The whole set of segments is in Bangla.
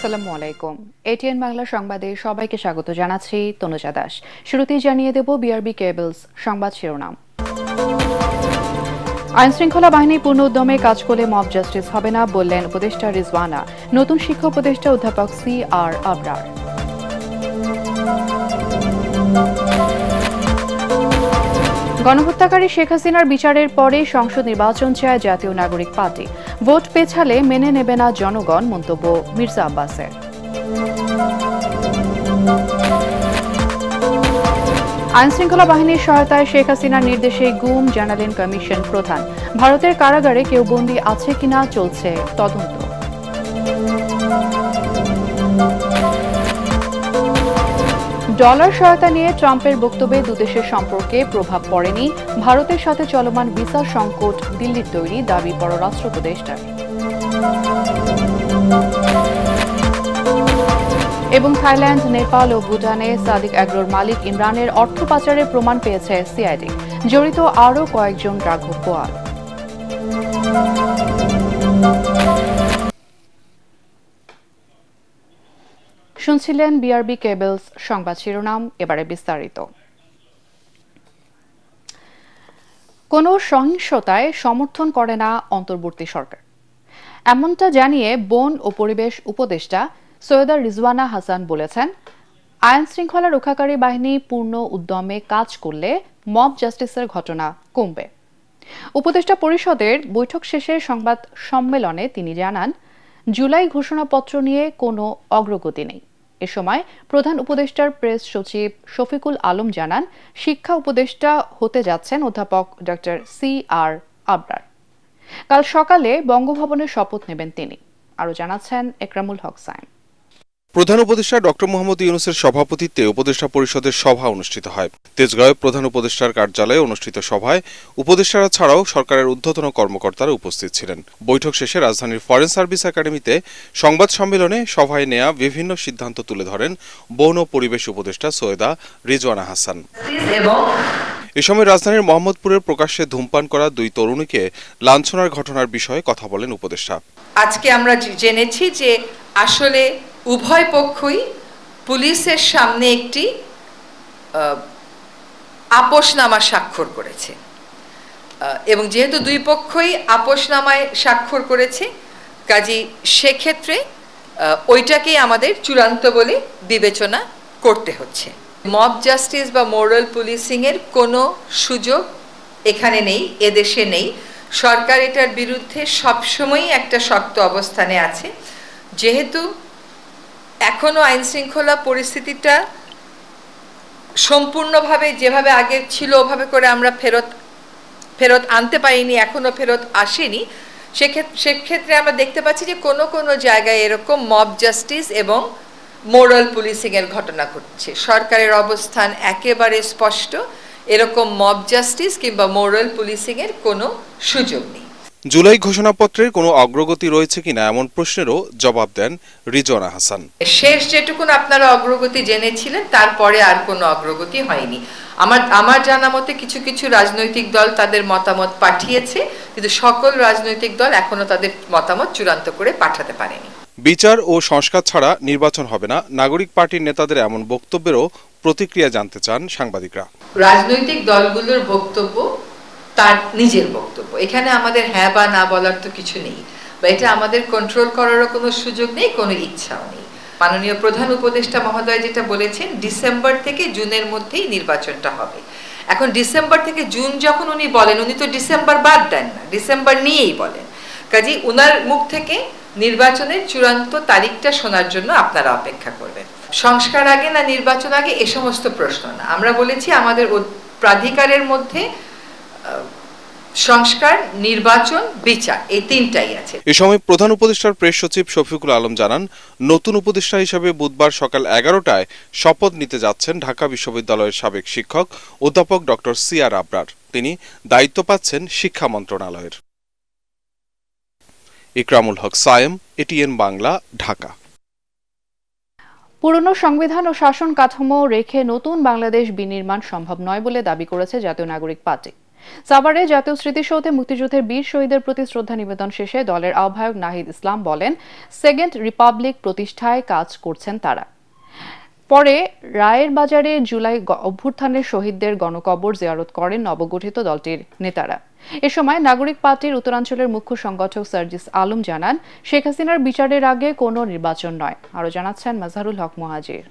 আসসালামু আলাইকুম। এটিএন বাংলা সংবাদে সবাইকে স্বাগত জানাচ্ছি তনুজা দাস। শুরুতেই জানিয়ে দেব বিআরবি কেবলস সংবাদ শিরোনাম। আইনশৃঙ্খলা বাহিনী পূর্ণ উদ্যমে কাজ করলে মব জাস্টিস হবে না বললেন উপদেষ্টা রিজওয়ানা। নতুন শিক্ষা উপদেষ্টা অধ্যাপক CR আবরার। গণহত্যাকারী শেখ হাসিনার বিচারের পরে সংসদ নির্বাচন চায় জাতীয় নাগরিক পার্টি। ভোট পেছালে মেনে নেবে না জনগণ, মন্তব্য মির্জা আব্বাসের। আইনশৃঙ্খলা বাহিনীর সহায়তায় শেখ হাসিনার নির্দেশে গুম জানালেন কমিশন প্রধান। ভারতের কারাগারে কেউ বন্দী আছে কিনা চলছে তদন্ত। ডলার সহায়তা নিয়ে ট্রাম্পের বক্তব্যে দুদেশের সম্পর্কে প্রভাব পড়েনি। ভারতের সাথে চলমান ভিসা সংকট দিল্লির তৈরি, দাবি পররাষ্ট্র উপদেষ্টার। এবং থাইল্যান্ড, নেপাল ও ভুটানে সাদিক অ্যাগ্রোর মালিক ইমরানের অর্থ পাচারের প্রমাণ পেয়েছে সিআইডি। জড়িত আরও কয়েকজন রাঘব বোয়াল। শুনছিলেন বিআরবি কেবলস সংবাদ শিরোনাম, এবারে বিস্তারিত। কোনো সহিংসতায় সমর্থন করে না অন্তর্বর্তী সরকার, এমনটা জানিয়ে বন ও পরিবেশ উপদেষ্টা সৈয়দা রিজওয়ানা হাসান বলেছেন, আইন শৃঙ্খলা রক্ষাকারী বাহিনী পূর্ণ উদ্যমে কাজ করলে মব জাস্টিসের ঘটনা কমবে। উপদেষ্টা পরিষদের বৈঠক শেষে সংবাদ সম্মেলনে তিনি জানান, জুলাই ঘোষণাপত্র নিয়ে কোনো অগ্রগতি নেই। এ সময় প্রধান উপদেষ্টার প্রেস সচিব শফিকুল আলম জানান, শিক্ষা উপদেষ্টা হতে যাচ্ছেন অধ্যাপক ডক্টর CR আবরার। কাল সকালে বঙ্গভবনে শপথ নেবেন তিনি। আরও জানাচ্ছেন একরামুল হক সাইম। প্রধান উপদেষ্টা ডক্টর মোহাম্মদ ইউনূসের সভাপতিত্বে উপদেষ্টা পরিষদের সভা অনুষ্ঠিত হয়। তেজগাঁওয়ে প্রধান উপদেষ্টার কার্যালয়ে অনুষ্ঠিত সভায় উপদেষ্টারা ছাড়াও সরকারের ঊর্ধ্বতন কর্মকর্তারা উপস্থিত ছিলেন। বৈঠক শেষে রাজধানীর ফরেন সার্ভিস একাডেমিতে সংবাদ সম্মেলনে সভায় নেয়া বিভিন্ন সিদ্ধান্ত তুলে ধরেন বন ও পরিবেশ উপদেষ্টা সৈয়দা রিজওয়ানা হাসান। এ সময় রাজধানীর মোহাম্মদপুরের প্রকাশ্যে ধূমপান করা 2 তরুণীকে লাঞ্ছনার ঘটনার বিষয়ে কথা বলেন উপদেষ্টা। আজকে আমরা জেনেছি যে আসলে উভয় পক্ষই পুলিশের সামনে একটি আপোষনামা স্বাক্ষর করেছে এবং যেহেতু 2 পক্ষই আপোষনামায় স্বাক্ষর করেছে, কাজী সেক্ষেত্রে ওইটাকেই আমাদের চূড়ান্ত বলে বিবেচনা করতে হচ্ছে। মব জাস্টিস বা মোরাল পুলিশিং এর কোনো সুযোগ এখানে নেই, এদেশে নেই। সরকার এটার বিরুদ্ধে সবসময়ই একটা শক্ত অবস্থানে আছে। যেহেতু এখনো আইন শৃঙ্খলা পরিস্থিতিটা সম্পূর্ণভাবে যেভাবে আগে ছিল ওভাবে করে আমরা ফেরত আনতে পারিনি, এখনো ফেরত আসেনি, সেক্ষেত্রে আমরা দেখতে পাচ্ছি যে কোনো কোনো জায়গায় এরকম মব জাস্টিস এবং মোরাল পুলিশিং এর ঘটনা ঘটছে। সরকারের অবস্থান একেবারে স্পষ্ট, এরকম মব জাস্টিস কিংবা মোরাল পুলিশিং এর কোনো সুযোগ নেই। জুলাই ঘোষণাপত্রের কোনো অগ্রগতি রয়েছে কিনা এমন প্রশ্নেরও জবাব দেন রিজওয়ানা হাসান। শেষ যেটুকুন আপনারা অগ্রগতি জেনেছিলেন তারপরে আর কোনো অগ্রগতি হয়নি। আমার জানা মতে কিছু কিছু রাজনৈতিক দল তাদের মতামত পাঠিয়েছে, কিন্তু সকল রাজনৈতিক দল এখনো তাদের মতামত চূড়ান্ত করে পাঠাতে পারেনি। বিচার ও সংস্কার ছাড়া নির্বাচন হবে না, নাগরিক পার্টির নেতাদের এমন বক্তব্যেরও প্রতিক্রিয়া জানতে চান সাংবাদিকরা। রাজনৈতিক দলগুলোর বক্তব্য তার নিজের বক্তব্য, এখানে আমাদের হ্যাঁ বা না বলার তো কিছু নেই, বা এটা আমাদের কন্ট্রোল করারও কোনো সুযোগ নেই, কোনো ইচ্ছাও নেই। মাননীয় প্রধান উপদেষ্টা মহোদয় যেটা বলেছেন, ডিসেম্বর থেকে জুনের মধ্যেই নির্বাচনটা হবে। এখন ডিসেম্বর থেকে জুন যখন উনি বলেন, উনি তো ডিসেম্বর বাদ দেন না, ডিসেম্বর নিয়েই বলেন। কাজেই উনার মুখ থেকে নির্বাচনের চূড়ান্ত তারিখটা শোনার জন্য আপনারা অপেক্ষা করবেন। সংস্কার আগে না নির্বাচন আগে এ সমস্ত প্রশ্ন না, আমরা বলেছি আমাদের প্রাধিকারের মধ্যে সংস্কার, নির্বাচন, বিচার এই 3টাই আছে। এ সময় প্রধান উপদেষ্টার প্রেস সচিব শফিকুল আলম জানান, নতুন উপদেষ্টা হিসেবে বুধবার সকাল 11টায় শপথ নিতে যাচ্ছেন ঢাকা বিশ্ববিদ্যালয়ের সাবেক শিক্ষক অধ্যাপক ডক্টর CR আবরার। তিনি দায়িত্ব পাচ্ছেন শিক্ষা মন্ত্রণালয়ের। ইকরামুল হক সায়েম, এটিএন বাংলা, ঢাকা। পুরনো সংবিধান ও শাসন কাঠামো রেখে নতুন বাংলাদেশ বিনির্মাণ সম্ভব নয় বলে দাবি করেছে জাতীয় নাগরিক পার্টি। সাভারে জাতীয় স্মৃতিসৌধে মুক্তিযুদ্ধের বীর শহীদের প্রতি শ্রদ্ধা নিবেদন শেষে দলের আহ্বায়ক নাহিদ ইসলাম বলেন, সেকেন্ড রিপাবলিক প্রতিষ্ঠায় কাজ করছেন তারা। পরে রায়ের বাজারে জুলাই অভ্যুত্থানের শহীদদের গণকবর জিয়ারত করেন নবগঠিত দলটির নেতারা। এ সময় নাগরিক পার্টির উত্তরাঞ্চলের মুখ্য সংগঠক সার্জিস আলম জানান, শেখ হাসিনার বিচারের আগে কোনো নির্বাচন নয়। আরও জানাচ্ছেন মাজহারুল হক মুহাজির।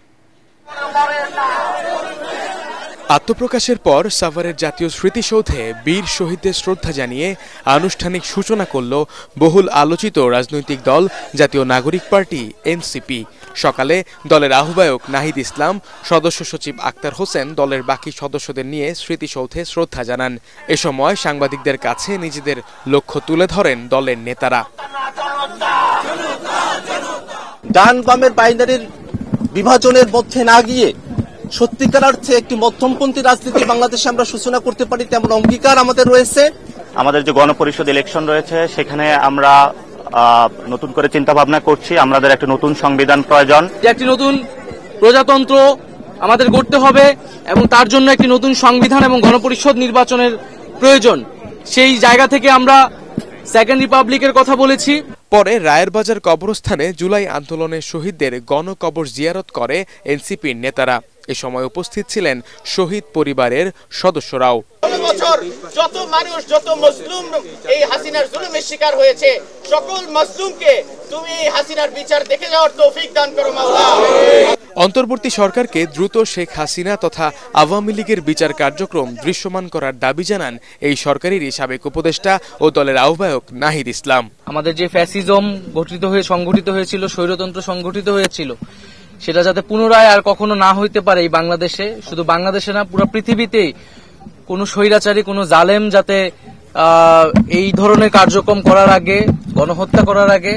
আত্মপ্রকাশের পর সাভারের জাতীয় স্মৃতিসৌধে বীর শহীদদের শ্রদ্ধা জানিয়ে আনুষ্ঠানিক সূচনা করল বহুল আলোচিত রাজনৈতিক দল জাতীয় নাগরিক পার্টি এনসিপি। সকালে দলের আহ্বায়ক নাহিদ ইসলাম, সদস্য সচিব আক্তার হোসেন দলের বাকি সদস্যদের নিয়ে স্মৃতিসৌধে শ্রদ্ধা জানান। এ সময় সাংবাদিকদের কাছে নিজেদের লক্ষ্য তুলে ধরেন দলের নেতারা। ডান বামের বাইনারির বিভাজনের মধ্যে না গিয়ে সত্যিকার অর্থে একটি মধ্যমপন্থী রাজনীতি বাংলাদেশে আমরা সূচনা করতে পারি, তেমন অঙ্গীকার আমাদের রয়েছে। আমাদের যে গণপরিষদ ইলেকশন রয়েছে সেখানে আমরা নতুন করে চিন্তা ভাবনা করছি। আমাদের একটা নতুন সংবিধান প্রয়োজন, একটি নতুন প্রজাতন্ত্র আমাদের গড়তে হবে এবং তার জন্য একটি নতুন সংবিধান এবং গণপরিষদ নির্বাচনের প্রয়োজন। সেই জায়গা থেকে আমরা সেকেন্ড রিপাবলিকের কথা বলেছি। পরে রায়ের বাজার কবরস্থানে জুলাই আন্দোলনের শহীদদের গণকবর জিয়ারত করে এনসিপির নেতারা। এ সময় উপস্থিত ছিলেন শহীদ পরিবারের সদস্যরাও। বছর যত মানুষ, যত মজলুম এই হাসিনার জুলুমের শিকার হয়েছে, সকল মজলুমকে তুমি এই হাসিনার বিচার দেখে যাওয়ার তৌফিক দান করো মাওলা। অন্তর্বর্তী সরকারকে দ্রুত শেখ হাসিনা তথা আওয়ামী লীগের বিচার কার্যক্রম দৃশ্যমান করার দাবি জানান এই সরকারের সাবেক উপদেষ্টা ও দলের আহ্বায়ক নাহিদ ইসলাম। আমাদের যে ফ্যাসিজম সংগঠিত হয়েছিল, স্বৈরতন্ত্র সংগঠিত হয়েছিল, সেটা যাতে পুনরায় আর কখনো না হইতে পারে এই বাংলাদেশে, শুধু বাংলাদেশে না পুরো পৃথিবীতে কোনো স্বৈরাচারী, কোনো জালেম যাতে এই ধরনের কার্যক্রম করার আগে, গণহত্যা করার আগে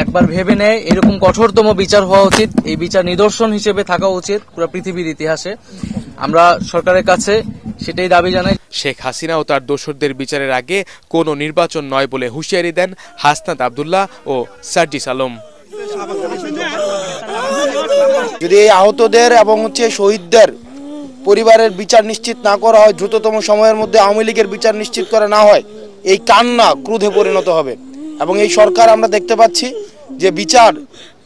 একবার ভেবে নেয়। এরকম কঠোরতম বিচার হওয়া উচিত। এই বিচার নিদর্শন হিসেবে থাকা উচিত পুরো পৃথিবীর ইতিহাসে। আমরা সরকারের কাছে সেটাই দাবি জানাই। শেখ হাসিনা ও তার দোসরদের বিচারের আগে কোনো নির্বাচন নয় বলে হুঁশিয়ারি দেন হাসনাত আব্দুল্লাহ ও সার্জিস আলম। যদি এই আহতদের এবং শহীদদের পরিবারের বিচার নিশ্চিত না করা হয়, দ্রুততম সময়ের মধ্যে আওয়ামী লীগের বিচার নিশ্চিত করা না হয়, এই কান্না ক্রোধে পরিণত হবে। এবং এই সরকার আমরা দেখতে পাচ্ছি যে বিচার,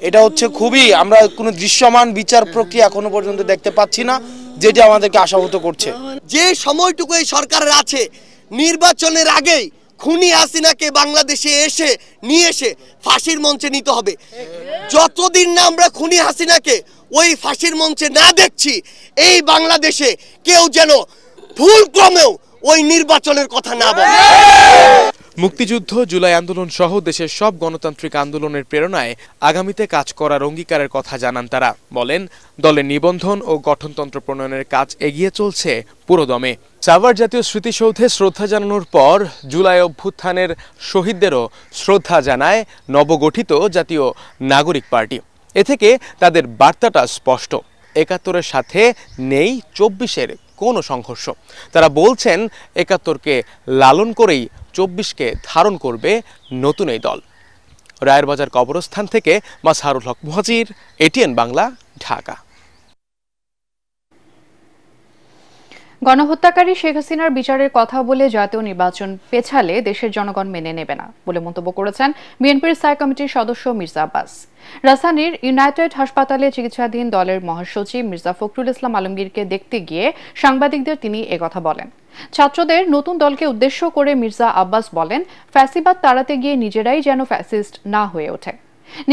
এটা খুবই, আমরা কোনো দৃশ্যমান বিচার প্রক্রিয়া এখনো পর্যন্ত দেখতে পাচ্ছি না, যেটা আমাদেরকে আশাহত করছে। যে সময়টুকু এই সরকারের আছে, নির্বাচনের আগেই খুনি হাসিনাকে বাংলাদেশে নিয়ে এসে ফাঁসির মঞ্চে নিতে হবে। যতদিন না আমরা খুনি হাসিনাকে ওই ফাঁসির মঞ্চে না দেখছি, এই বাংলাদেশে কেউ যেন ভুলক্রমেও ওই নির্বাচনের কথা না বলে। মুক্তিযুদ্ধ, জুলাই আন্দোলন সহ দেশের সব গণতান্ত্রিক আন্দোলনের প্রেরণায় আগামীতে কাজ করার অঙ্গীকারের কথা জানান তারা। বলেন, দলের নিবন্ধন ও গঠনতন্ত্র প্রণয়নের কাজ এগিয়ে চলছে পুরোদমে। সাভার জাতীয় স্মৃতিসৌধে শ্রদ্ধা জানানোর পর জুলাই অভ্যুত্থানের শহীদদেরও শ্রদ্ধা জানায় নবগঠিত জাতীয় নাগরিক পার্টি। এ থেকে তাদের বার্তাটা স্পষ্ট, ৭১-এর সাথে নেই ২৪-এর কোনো সংঘর্ষ। তারা বলছেন ৭১-কে লালন করেই ২৪-কে ধারণ করবে নতুন এই দল। রায়ের বাজার কবরস্থান থেকে মাজহারুল হক মুহাজির, এটিএন বাংলা, ঢাকা। গণহত্যাকারী শেখ হাসিনার বিচারের কথা বলে জাতীয় নির্বাচন পেছালে দেশের জনগণ মেনে নেবে না বলে মন্তব্য করেছেন বিএনপির স্থায়ী কমিটির সদস্য মির্জা আব্বাস। রাজধানীর ইউনাইটেড হাসপাতালে চিকিৎসাধীন দলের মহাসচিব মির্জা ফখরুল ইসলাম আলমগীরকে দেখতে গিয়ে সাংবাদিকদের তিনি একথা বলেন। ছাত্রদের নতুন দলকে উদ্দেশ্য করে মির্জা আব্বাস বলেন, ফ্যাসিবাদ তাড়াতে গিয়ে নিজেরাই যেন ফ্যাসিস্ট না হয়ে ওঠে।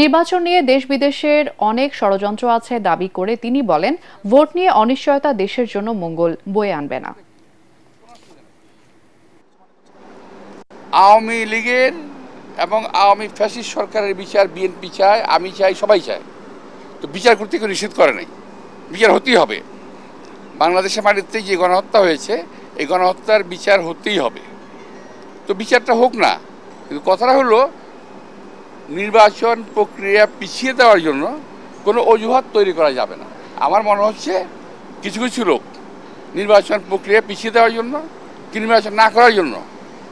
নির্বাচন নিয়ে দেশ বিদেশের অনেক ষড়যন্ত্র আছে দাবি করে তিনি বলেন, ভোট নিয়ে অনিশ্চয়তা দেশের জন্য মঙ্গল বয়ে আনবে না। আওয়ামী লীগের এবং আওয়ামী ফ্যাসিস্ট সরকারের বিচার বিএনপি চায়, আমি চাই, সবাই চায়। তো বিচার করতে কেউ নিষেধ করে নাই, বিচার হতেই হবে। বাংলাদেশের মাটিতে যে গণহত্যা হয়েছে, এই গণহত্যার বিচার হতেই হবে। তো বিচারটা হোক না, কিন্তু কথাটা হলো নির্বাচন প্রক্রিয়া পিছিয়ে দেওয়ার জন্য কোনো অজুহাত তৈরি করা যাবে না। আমার মনে হচ্ছে কিছু কিছু লোক নির্বাচন প্রক্রিয়া পিছিয়ে দেওয়ার জন্য, নির্বাচন না করার জন্য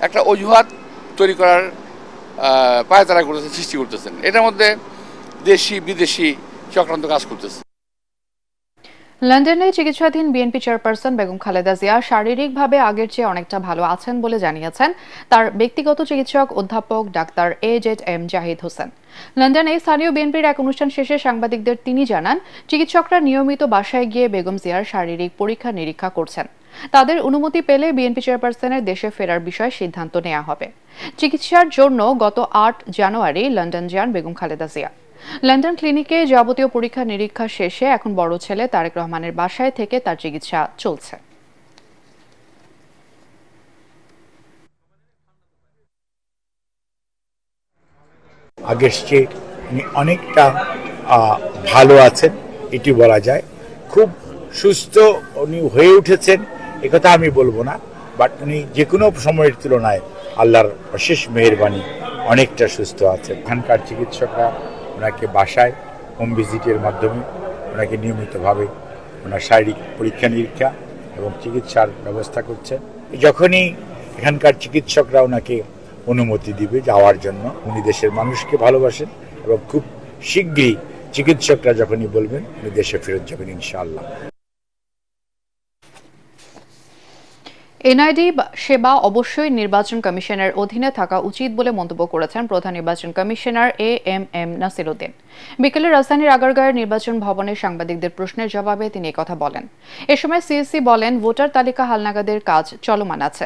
একটা অজুহাত তৈরি করার পায়তারা করতেছেন, সৃষ্টি করতেছেন। এটার মধ্যে দেশি বিদেশি চক্রান্ত কাজ করতেছে। লন্ডনে চিকিৎসাধীন বিএনপি চেয়ারপারসন বেগম খালেদা জিয়া শারীরিকভাবে আগের চেয়ে অনেকটা ভালো আছেন বলে জানিয়েছেন তার ব্যক্তিগত চিকিৎসক অধ্যাপক ডাক্তার AZM জাহিদ হোসেন। লন্ডনে স্থানীয় বিএনপির এক অনুষ্ঠান শেষে সাংবাদিকদের তিনি জানান, চিকিৎসকরা নিয়মিত বাসায় গিয়ে বেগম জিয়ার শারীরিক পরীক্ষা নিরীক্ষা করছেন। তাদের অনুমতি পেলে বিএনপি চেয়ারপারসনের দেশে ফেরার বিষয়ে সিদ্ধান্ত নেওয়া হবে। চিকিৎসার জন্য গত 8 জানুয়ারি লন্ডন যান বেগম খালেদা জিয়া। লন্ডন ক্লিনিকে যাবতীয় পরীক্ষা নিরীক্ষা শেষে এখন বড় ছেলে তারেক রহমানের বাসায় থেকে তার চিকিৎসা চলছে। আগের চেয়ে উনি অনেকটা ভালো আছেন এটি বলা যায়। খুব সুস্থ উনি হয়ে উঠেছেন একথা আমি বলবো না, বাট উনি যে কোনো সময়ের তুলনায় আল্লাহর অশেষ মেহেরবানি অনেকটা সুস্থ আছেন। এখানকার চিকিৎসকরা ওনাকে বাসায় হোম ভিজিটের মাধ্যমে ওনাকে নিয়মিতভাবে ওনার শারীরিক পরীক্ষা নিরীক্ষা এবং চিকিৎসার ব্যবস্থা করছেন। যখনই এখানকার চিকিৎসকরা ওনাকে অনুমতি দিবে যাওয়ার জন্য, উনি দেশের মানুষকে ভালোবাসেন এবং খুব শীঘ্রই চিকিৎসকরা যখনই বলবেন উনি দেশে ফেরত যাবেন ইনশাআল্লাহ। এনআইডি সেবা অবশ্যই নির্বাচন কমিশনের অধীনে থাকা উচিত বলে মন্তব্য করেছেন প্রধান নির্বাচন কমিশনার AMM নাসিরউদ্দিন। বিকেলে রাজধানীর আগারগাঁওয়ের নির্বাচন ভবনে সাংবাদিকদের প্রশ্নের জবাবে তিনি একথা বলেন। এ সময় সিইসি বলেন, ভোটার তালিকা হালনাগাদের কাজ চলমান আছে।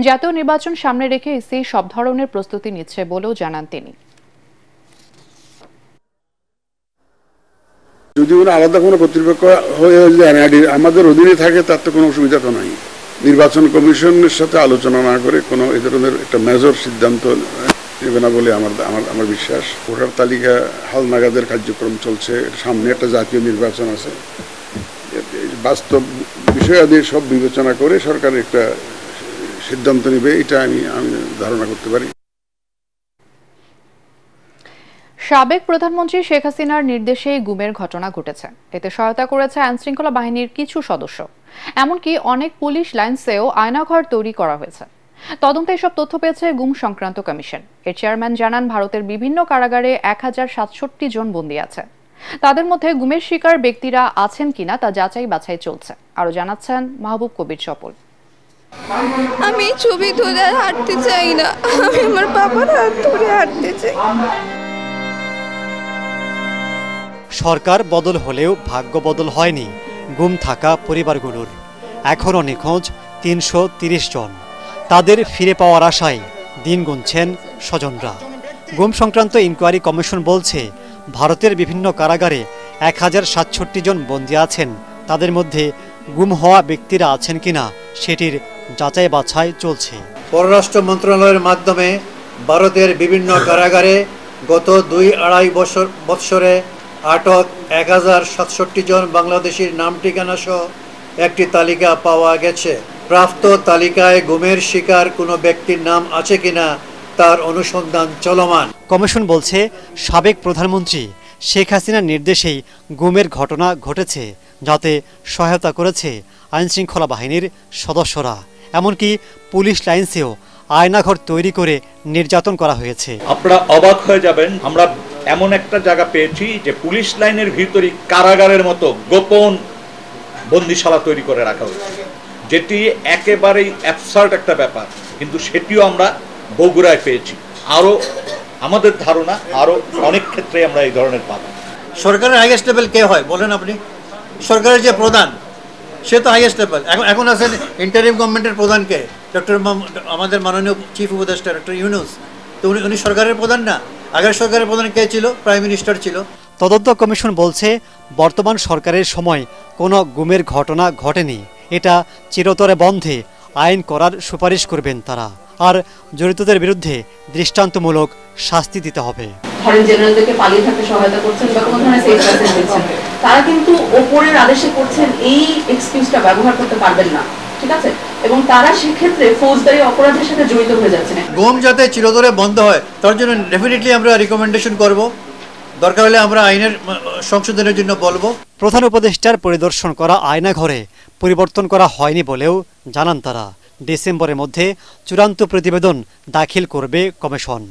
জাতীয় নির্বাচন সামনে রেখে ইসি সব ধরনের প্রস্তুতি নিচ্ছে বলেও জানান তিনি। যদি কোনো আলাদা কোনো কর্তৃপক্ষ হয়ে এনআইডি আমাদের অধীনে থাকে তাতে কোনো অসুবিধা তো নাই। নির্বাচন কমিশনের সাথে আলোচনা না করে কোনো এই ধরনের একটা মেজর সিদ্ধান্ত নেবে না বলে আমার বিশ্বাস। ভোটার তালিকা হালনাগাদের কার্যক্রম চলছে, সামনে একটা জাতীয় নির্বাচন আছে। বাস্তব বিষয়াদি সব বিবেচনা করে সরকার একটা সিদ্ধান্ত নেবে, এটা আমি ধারণা করতে পারি। সাবেক প্রধানমন্ত্রী শেখ হাসিনার নির্দেশে গুমের ঘটনা ঘটেছে। এতে সহায়তা করেছে আইনশৃঙ্খলা বাহিনীর কিছু সদস্য। এমনকি অনেক পুলিশ লাইন্সেও আয়নাঘর তৈরি করা হয়েছে। তদন্তে এসব তথ্য পেয়েছে গুম সংক্রান্ত কমিশন। এর চেয়ারম্যান জানান, ভারতের বিভিন্ন কারাগারে 1067 জন বন্দী আছে। তাদের মধ্যে গুমের শিকার ব্যক্তিরা আছেন কিনা তা যাচাই বাছাই চলছে। আরো জানাচ্ছেন মাহবুব কবির চপল। আমি ছবি ধরে হাঁটতে চাই না, আমি আমার বাবার হাত ধরে হাঁটতে চাই। সরকার বদল হলেও ভাগ্য বদল হয়নি গুম থাকা পরিবারগুলোর। এখনও নিখোঁজ 330 জন। তাদের ফিরে পাওয়ার আশায় দিন গুনছেন স্বজনরা। গুম সংক্রান্ত ইনকোয়ারি কমিশন বলছে, ভারতের বিভিন্ন কারাগারে 1067 জন বন্দী আছেন। তাদের মধ্যে গুম হওয়া ব্যক্তিরা আছেন কিনা সেটির যাচাই বাছাই চলছে। পররাষ্ট্র মন্ত্রণালয়ের মাধ্যমে ভারতের বিভিন্ন কারাগারে গত 2-2.5 বৎসরে আটক 1067 জন বাংলাদেশির নাম ঠিকানা সহ একটি তালিকা পাওয়া গেছে। প্রাপ্ত তালিকায় গুমের শিকার কোনো ব্যক্তির নাম আছে কিনা তার অনুসন্ধান চলমান। কমিশন বলছে, সাবেক প্রধানমন্ত্রী শেখ হাসিনার নির্দেশেই গুমের ঘটনা ঘটেছে, যাতে সহায়তা করেছে আইনশৃঙ্খলা বাহিনীর সদস্যরা। এমনকি পুলিশ লাইন্সেও আয়নাঘর তৈরি করে নির্যাতন করা হয়েছে। আপনারা অবাক হয়ে যাবেন, আমরা এমন একটা জায়গা পেয়েছি যে পুলিশ লাইনের ভিতরে কারাগারের মতো গোপন বন্দিশালা তৈরি করে রাখা হয়েছে, যেটি একেবারেই অ্যাবসার্ড একটা ব্যাপার, কিন্তু সেটিও আমরা বগুড়ায় পেয়েছি। আরও আমাদের ধারণা আরও অনেক ক্ষেত্রে আমরা এই ধরনের পাব। সরকারের হাইয়েস্ট লেভেল কে হয় বলেন আপনি? সরকারের যে প্রধান সে তো হাইয়েস্ট লেভেল। এখন আছেন ইন্টারিম গভর্নমেন্টের প্রধানকে, আমাদের মাননীয় চিফ উপদেষ্টা ডক্টর ইউনূস। তো উনি সরকারের প্রধান না? আগের সরকারের প্রধান কে ছিল? প্রাইম মিনিস্টার ছিল। তদন্ত কমিশন বলছে, বর্তমান সরকারের সময় কোনো গুমের ঘটনা ঘটেনি। এটা চিরতরে বন্ধে আইন করার সুপারিশ করবেন তারা। আর জড়িতদের বিরুদ্ধে দৃষ্টান্তমূলক শাস্তি দিতে হবে। ধরেন জেনারেলদেরকে পালিয়ে থাকতে সহায়তা করছেন বা কোনো ধরনের সেফ মেসেজ দিচ্ছেন, তারা কিন্তু ওপরের আদেশে করছেন এই এক্সকিউজটা ব্যবহার করতে পারবেন না, ঠিক আছে? এবং তারা সেক্ষেত্রে ফৌজদারি অপরাধের সাথে জড়িত হয়ে যাচ্ছেন। গুম যাতে চিরতরে বন্ধ হয় তার জন্য ডেফিনেটলি আমরা রিকমেন্ডেশন করব। দরকার হলে আমরা আইনের সংশোধনের জন্য বলবো। প্রধান উপদেষ্টার পরিদর্শন করা আয়নাঘরে পরিবর্তন করা হয়নি বলেও জানান তারা। ডিসেম্বরের মধ্যে চূড়ান্ত প্রতিবেদন দাখিল করবে কমিশন।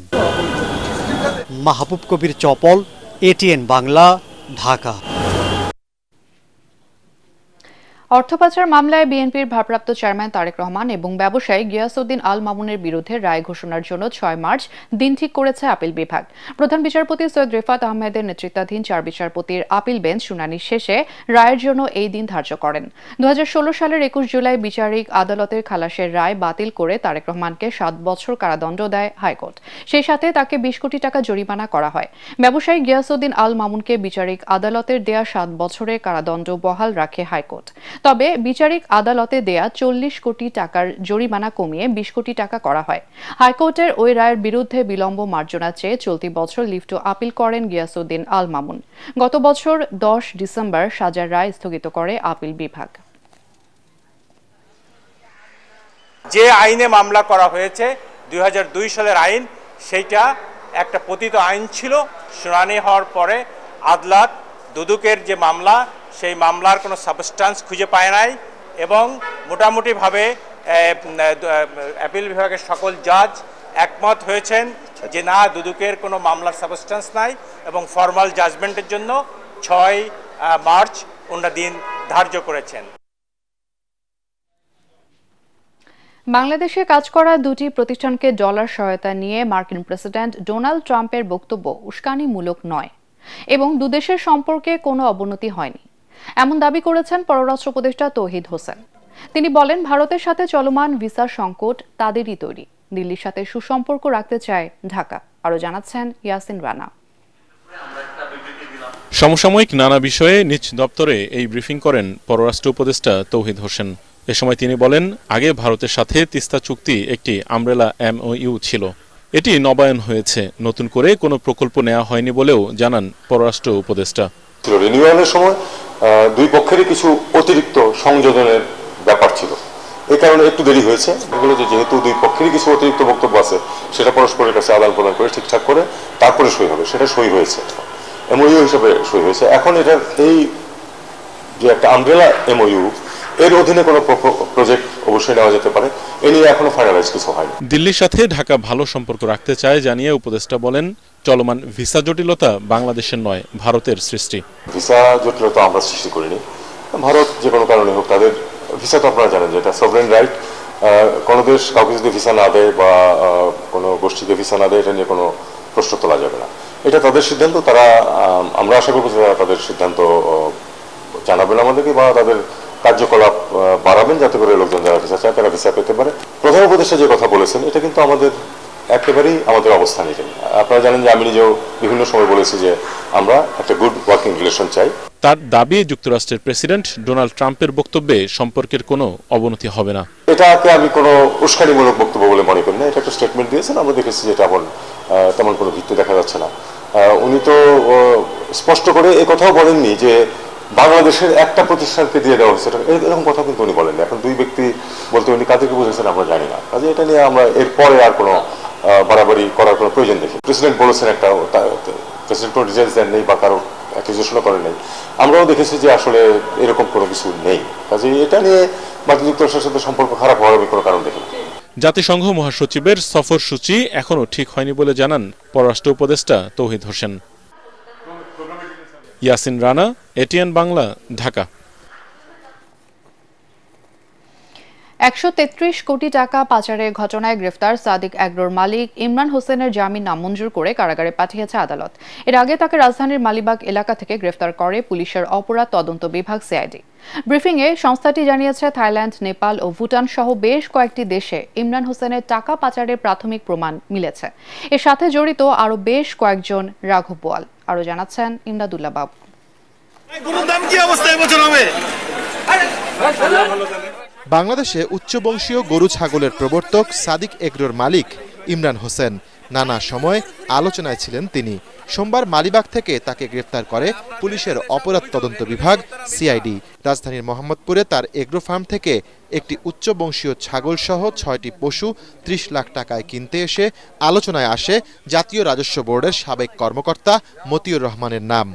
মাহবুব কবির চপল, ATN বাংলা, ঢাকা। অর্থ পাচার মামলায় বিএনপির ভারপ্রাপ্ত চেয়ারম্যান তারেক রহমান এবং ব্যবসায়ী গিয়াসউদ্দিন আল মামুনের বিরুদ্ধে রায় ঘোষণার জন্য 6 মার্চ দিন ঠিক করেছে আপিল বিভাগ। প্রধান বিচারপতি সৈয়দ রিফাত আহমেদের নেতৃত্বাধীন 4 বিচারপতির আপিল বেঞ্চ শুনানি শেষে রায়ের জন্য এই দিন ধার্য করেন। 2016 সালের 21 জুলাই বিচারিক আদালতের খালাসের রায় বাতিল করে তারেক রহমানকে 7 বছর কারাদণ্ড দেয় হাইকোর্ট। সেই সাথে তাকে 20 কোটি টাকা জরিমানা করা হয়। ব্যবসায়ী গিয়াসউদ্দিন আল মামুনকে বিচারিক আদালতের দেয়া 7 বছরের কারাদণ্ড বহাল রাখে হাইকোর্ট। তবে বিচারিক আদালতে দেয়া 40 কোটি টাকার জরিমানা কমিয়ে 20 কোটি টাকা করা হয়। হাইকোর্টের ওই রায়ের বিরুদ্ধে বিলম্ব মার্জনা চেয়ে চলতি বছর লিফট আপিল করেন গিয়াসউদ্দিন আল মামুন। গত বছর 10 ডিসেম্বর সাজার রায় স্থগিত করে আপিল বিভাগ। যে আইনে মামলা করা হয়েছে 2002 সালের আইন, সেইটা একটা পতিত আইন ছিল। শুনানি হওয়ার পরে আদালত দুদকের যে মামলা, সেই মামলার কোনো সাবস্টান্স খুঁজে পায় নাই এবং মোটামুটিভাবে অ্যাপিল বিভাগের সকল জাজ একমত হয়েছেন যে না, দুদকের কোনো মামলার সাবস্টান্স নাই এবং ফর্মাল জাজমেন্টের জন্য 6 মার্চ ওনারা দিন ধার্য করেছেন। বাংলাদেশে কাজ করা দুটি প্রতিষ্ঠানকে ডলার সহায়তা নিয়ে মার্কিন প্রেসিডেন্ট ডোনাল্ড ট্রাম্পের বক্তব্য উস্কানিমূলক নয় এবং দুদেশের সম্পর্কে কোনো অবনতি হয়নি, এমন দাবি করেছেন পররাষ্ট্র উপদেষ্টা তৌহিদ হোসেন। তিনি বলেন, ভারতের সাথে চলমান ভিসা সংকট তাদেরই তৈরি। দিল্লির সাথে সুসম্পর্ক রাখতে চায় ঢাকা। আরও জানাচ্ছেন ইয়াসিন রানা। সমসাময়িক নানা বিষয়ে নিজ দপ্তরে এই ব্রিফিং করেন পররাষ্ট্র উপদেষ্টা তৌহিদ হোসেন। এ সময় তিনি বলেন, আগে ভারতের সাথে তিস্তা চুক্তি একটি আমব্রেলা MOU ছিল, এটি নবায়ন হয়েছে, নতুন করে কোনো প্রকল্প নেওয়া হয়নি বলেও জানান পররাষ্ট্র উপদেষ্টা। রিনিউয়ালের সময় দুই পক্ষেরই কিছু অতিরিক্ত সংযোজনের ব্যাপার ছিল, এই কারণে একটু দেরি হয়েছে। এগুলো যেহেতু দুই পক্ষেরই কিছু অতিরিক্ত বক্তব্য আছে, সেটা পরস্পরের কাছে আদান প্রদান করে ঠিকঠাক করে তারপরে সই হবে, সেটা সই হয়েছে, MOU হিসেবে সই হয়েছে। এখন এটার এই যে একটা আমব্রেলা MOU, এর অধীনে কোনো প্রজেক্ট অবশ্যই নেওয়া যেতে পারে, এ নিয়ে এখনো ফাইনালাইজ কিছু হয়নি। দিল্লির সাথে ঢাকা ভালো সম্পর্ক রাখতে চায় জানিয়ে উপদেষ্টা বলেন, চলমান ভিসা জটিলতা বাংলাদেশের নয়, ভারতের সৃষ্টি। ভিসা জটিলতা আমরা সৃষ্টি করিনি। ভারত যে কোনো কারণে হোক, তাদের ভিসা তো আপনারা জানেন যে এটা সভরেন রাইট। কোনো দেশ কাউকে যদি ভিসা না দেয় বা কোনো গোষ্ঠীকে ভিসা না দেয়, এটা নিয়ে কোনো প্রশ্ন তোলা যাবে না। এটা তাদের সিদ্ধান্ত। তারা, আমরা আশা করবো যে তাদের সিদ্ধান্ত জানাবেন আমাদেরকে বা তাদের কার্যকলাপ বাড়াবেন, যাতে করে লোকজন যারা ভিসা চায় তারা ভিসা পেতে পারে। প্রধান উপদেষ্টা যে কথা বলেছেন, এটা কিন্তু আমাদের একেবারেই আমাদের অবস্থান। এটাই আপনারা জানেন যে আমি নিজেও বিভিন্ন সময় বলেছি যে আমরা একটা গুড ওয়ার্কিং রিলেশন চাই। তার দাবি, যুক্তরাষ্ট্রের প্রেসিডেন্ট ডোনাল্ড ট্রাম্পের বক্তব্যে সম্পর্কের কোনো অবনতি হবে না। এটাকে আমি কোনো উস্কানিমূলক বক্তব্য বলে মনে করি না। এটা একটা স্টেটমেন্ট দিয়েছেন, আমরা দেখেছি যে তেমন কোনো ভিত্তি দেখা যাচ্ছে না। উনি তো স্পষ্ট করে এই কথাও বলেননি যে বাংলাদেশের একটা প্রতিষ্ঠানকে দিয়ে দেওয়া হয়েছে, এরকম কথা কিন্তু উনি বলেননি। এখন দুই ব্যক্তি বলতে উনি কাদেরকে বুঝেছেন আমরা জানি না, কাজে এটা নিয়ে আমরা এরপরে আর কোনো বাড়াবাড়ি করার কোনো প্রয়োজন দেখি। প্রেসিডেন্ট বলেছেন একটা, প্রেসিডেন্ট কোনো ডিটেলস দেন নেই বা কারো অ্যাকিউজেশনও করেন নেই। আমরাও দেখেছি যে আসলে এরকম কোনো কিছু নেই, কাজে এটা নিয়ে মার্কিন যুক্তরাষ্ট্রের সাথে সম্পর্ক খারাপ হওয়ার আমি কোনো কারণ দেখি না। জাতিসংঘ মহাসচিবের সফরসূচি এখনও ঠিক হয়নি বলে জানান পররাষ্ট্র উপদেষ্টা তৌহিদ হোসেন। ইয়াসিন রানা, ATN বাংলা, ঢাকা। 133 কোটি টাকা পাচারের ঘটনায় গ্রেফতার সাদিক এগ্রোর মালিক ইমরান হোসেনের জামিন নামঞ্জুর করে কারাগারে পাঠিয়েছে আদালত। এর আগে তাকে রাজধানীর মালিবাগ এলাকা থেকে গ্রেফতার করে পুলিশের অপরাধ তদন্ত বিভাগ CID। ব্রিফিংয়ে সংস্থাটি জানিয়েছে, থাইল্যান্ড, নেপাল ও ভুটান সহ বেশ কয়েকটি দেশে ইমরান হোসেনের টাকা পাচারের প্রাথমিক প্রমাণ মিলেছে। এর সাথে জড়িত আরও বেশ কয়েকজন রাঘব বোয়াল। আরও জানাচ্ছেন ইমদাদুল্লাহ বাবু। বাংলাদেশে উচ্চবংশীয় গরু ছাগলের প্রবর্তক সাদিক এগ্রোর মালিক ইমরান হোসেন নানা সময় আলোচনায় ছিলেন তিনি। সোমবার মালিবাগ থেকে তাকে গ্রেফতার করে পুলিশের অপরাধ তদন্ত বিভাগ CID। রাজধানীর মোহাম্মদপুরে তার এগ্রো ফার্ম থেকে একটি উচ্চবংশীয় ছাগল সহ 6টি পশু 30 লাখ টাকায় কিনতে এসে আলোচনায় আসে জাতীয় রাজস্ব বোর্ডের সাবেক কর্মকর্তা মতিউর রহমানের নাম।